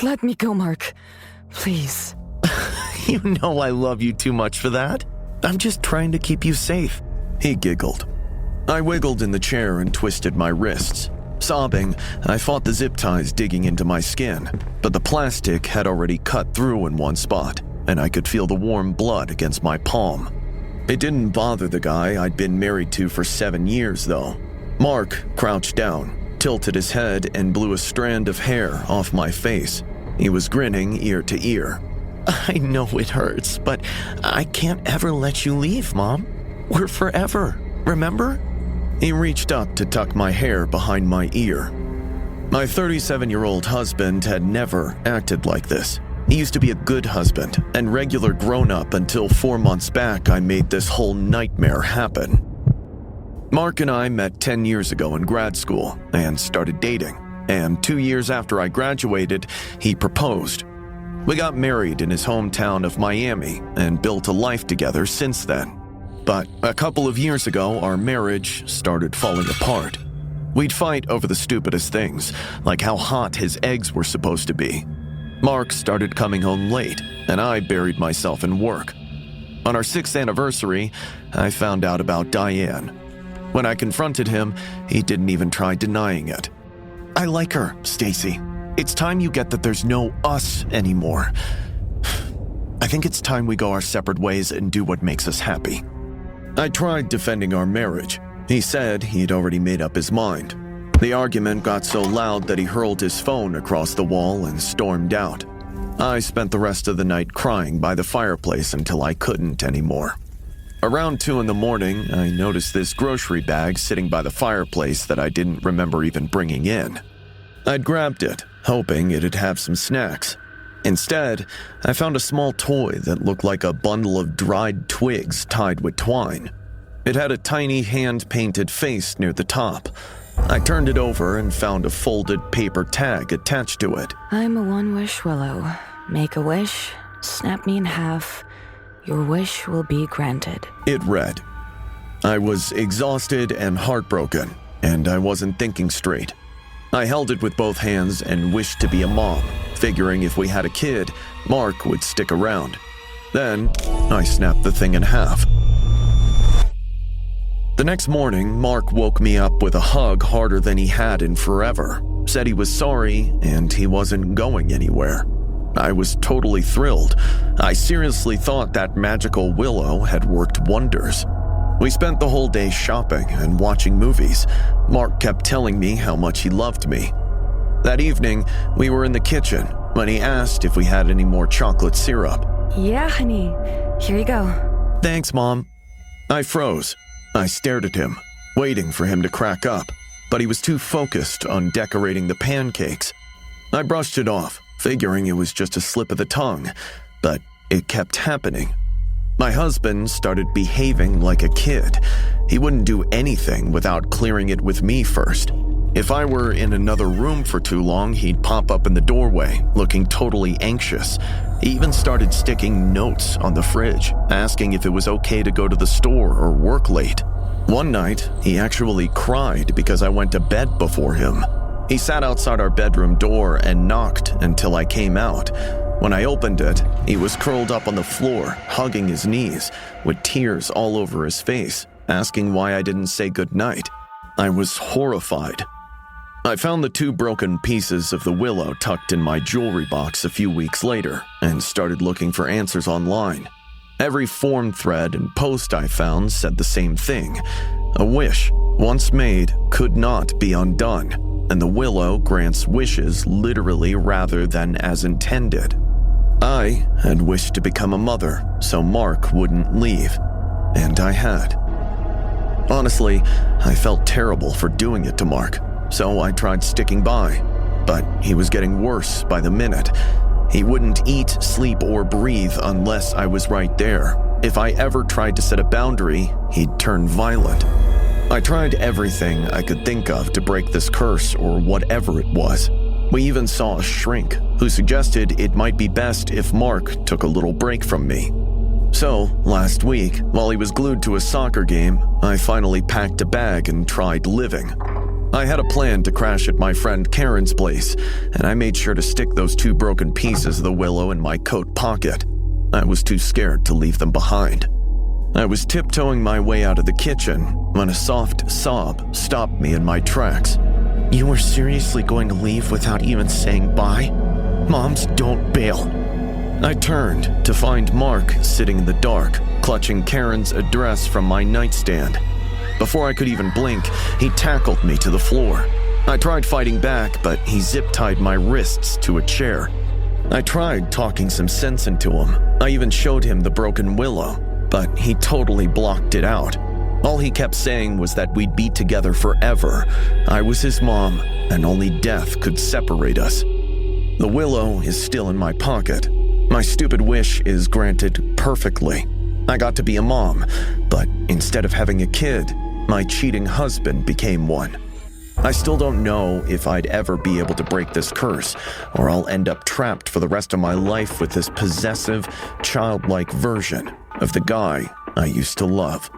Let me go, Mark. Please. You know I love you too much for that. I'm just trying to keep you safe. He giggled. I wiggled in the chair and twisted my wrists. Sobbing, I fought the zip ties digging into my skin, but the plastic had already cut through in one spot, and I could feel the warm blood against my palm. It didn't bother the guy I'd been married to for 7 years, though. Mark crouched down, tilted his head, and blew a strand of hair off my face. He was grinning ear to ear. I know it hurts, but I can't ever let you leave, Mom. We're forever, remember? He reached up to tuck my hair behind my ear. My 37-year-old husband had never acted like this. He used to be a good husband and regular grown-up until 4 months back I made this whole nightmare happen. Mark and I met 10 years ago in grad school and started dating, and 2 years after I graduated, he proposed. We got married in his hometown of Miami and built a life together since then. But a couple of years ago, our marriage started falling apart. We'd fight over the stupidest things, like how hot his eggs were supposed to be. Mark started coming home late, and I buried myself in work. On our 6th anniversary, I found out about Diane. When I confronted him, he didn't even try denying it. I like her, Stacy. It's time you get that there's no us anymore. I think it's time we go our separate ways and do what makes us happy. I tried defending our marriage. He said he'd already made up his mind. The argument got so loud that he hurled his phone across the wall and stormed out. I spent the rest of the night crying by the fireplace until I couldn't anymore. Around 2 a.m, I noticed this grocery bag sitting by the fireplace that I didn't remember even bringing in. I'd grabbed it, hoping it'd have some snacks. Instead, I found a small toy that looked like a bundle of dried twigs tied with twine. It had a tiny hand-painted face near the top. I turned it over and found a folded paper tag attached to it. I'm a one-wish willow. Make a wish, snap me in half. Your wish will be granted. It read. I was exhausted and heartbroken, and I wasn't thinking straight. I held it with both hands and wished to be a mom, figuring if we had a kid, Mark would stick around. Then, I snapped the thing in half. The next morning, Mark woke me up with a hug harder than he had in forever, said he was sorry and he wasn't going anywhere. I was totally thrilled. I seriously thought that magical willow had worked wonders. We spent the whole day shopping and watching movies. Mark kept telling me how much he loved me. That evening, we were in the kitchen when he asked if we had any more chocolate syrup. Yeah, honey. Here you go. Thanks, Mom. I froze. I stared at him, waiting for him to crack up, but he was too focused on decorating the pancakes. I brushed it off, figuring it was just a slip of the tongue, but it kept happening. My husband started behaving like a kid. He wouldn't do anything without clearing it with me first. If I were in another room for too long, he'd pop up in the doorway, looking totally anxious. He even started sticking notes on the fridge, asking if it was okay to go to the store or work late. One night, he actually cried because I went to bed before him. He sat outside our bedroom door and knocked until I came out. When I opened it, he was curled up on the floor, hugging his knees, with tears all over his face, asking why I didn't say goodnight. I was horrified. I found the 2 broken pieces of the willow tucked in my jewelry box a few weeks later and started looking for answers online. Every forum thread and post I found said the same thing. A wish, once made, could not be undone, and the willow grants wishes literally rather than as intended. I had wished to become a mother so Mark wouldn't leave, and I had. Honestly, I felt terrible for doing it to Mark, so I tried sticking by, but he was getting worse by the minute. He wouldn't eat, sleep, or breathe unless I was right there. If I ever tried to set a boundary, he'd turn violent. I tried everything I could think of to break this curse or whatever it was. We even saw a shrink who suggested it might be best if Mark took a little break from me. So, last week, while he was glued to a soccer game, I finally packed a bag and tried living. I had a plan to crash at my friend Karen's place, and I made sure to stick those 2 broken pieces of the willow in my coat pocket. I was too scared to leave them behind. I was tiptoeing my way out of the kitchen when a soft sob stopped me in my tracks. "You were seriously going to leave without even saying bye? Moms don't bail." I turned to find Mark sitting in the dark, clutching Karen's address from my nightstand. Before I could even blink, he tackled me to the floor. I tried fighting back, but he zip-tied my wrists to a chair. I tried talking some sense into him. I even showed him the broken willow, but he totally blocked it out. All he kept saying was that we'd be together forever. I was his mom, and only death could separate us. The willow is still in my pocket. My stupid wish is granted perfectly. I got to be a mom, but instead of having a kid, my cheating husband became one. I still don't know if I'd ever be able to break this curse, or I'll end up trapped for the rest of my life with this possessive, childlike version of the guy I used to love.